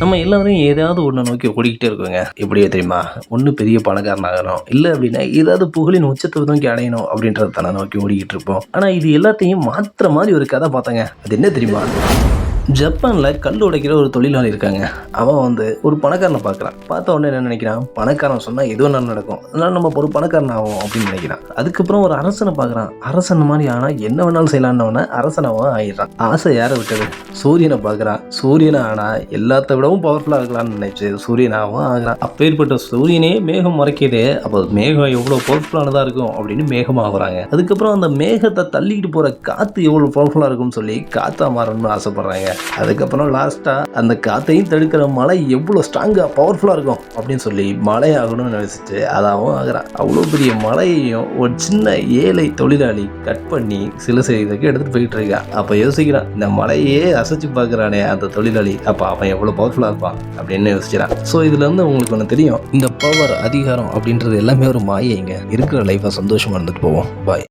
நம்ம எல்லாரும் ஏதாவது ஒண்ண நோக்கி ஓடிக்கிட்டே இருக்கோங்க. எப்படியோ தெரியுமா? ஒண்ணு பெரிய பணக்காரன் ஆகணும். இல்ல அப்படின்னா ஏதாவது புகழின் உச்சத்த நோக்கி அடையணும் அப்படின்றத தான நோக்கி ஓடிக்கிட்டு இருப்போம். ஆனா இது எல்லாத்தையும் மாத்துற மாரி ஒரு கதை பார்த்தேங்க. அது என்ன தெரியுமா? ஜப்பான்ல கல் உடைக்கிற ஒரு தொழிலாளி இருக்காங்க. அவன் ஒரு பணக்காரனை பார்க்குறான். பார்த்த உடனே என்ன நினைக்கிறான்? பணக்காரன் சொன்னா எது வேணாலும் நடக்கும். அதனால நம்ம ஒரு பணக்காரன் ஆவோம் அப்படின்னு நினைக்கிறான். அதுக்கப்புறம் ஒரு அரசனை பார்க்குறான். அரசன் மாதிரி ஆனா என்ன வேணாலும் செய்யலான்னு அரசனாவும் ஆயிடுறான். ஆசை யாரை விட்டது? சூரியனை பார்க்குறான். சூரியனை ஆனா எல்லாத்த விடவும் பவர்ஃபுல்லாக இருக்கலாம்னு நினைச்சு சூரியனாகவும் ஆகிறான். அப்பேற்பட்ட சூரியனே மேகம் மறைக்குது. அப்போ மேகம் எவ்வளோ பவர்ஃபுல்லானதாக இருக்கும் அப்படின்னு மேகம் ஆகுறாங்க. அதுக்கப்புறம் அந்த மேகத்தை தள்ளிக்கிட்டு போகிற காற்று எவ்வளோ பவர்ஃபுல்லாக இருக்கும்னு சொல்லி காற்றா மாறணும்னு ஆசைப்படுறாங்க. அதுக்கப்புறம் லாஸ்டா அந்த காத்தையும் தடுக்கிற மழை எவ்வளவு ஸ்ட்ராங்கா பவர்ஃபுல்லா இருக்கும் அப்படின்னு சொல்லி மழை ஆகணும்னு நினைச்சிட்டு அதாவும் ஆகுறான். அவ்வளவு பெரிய மழையையும் ஒரு சின்ன ஏழை தொழிலாளி கட் பண்ணி சில செய்திக்கு எடுத்துட்டு போயிட்டு இருக்கான். அப்ப யோசிக்கிறான், இந்த மழையே அசைச்சு பாக்குறானே அந்த தொழிலாளி, அப்ப அவன் எவ்வளவு பவர்ஃபுல்லா இருப்பான் அப்படின்னு யோசிக்கிறான். ஸோ இதுல இருந்து உங்களுக்கு ஒன்று தெரியும், இந்த பவர் அதிகாரம் அப்படின்றது எல்லாமே ஒரு மாயைங்க. இருக்கிற லைஃபை சந்தோஷமா இருந்துட்டு போவோம். பாய்.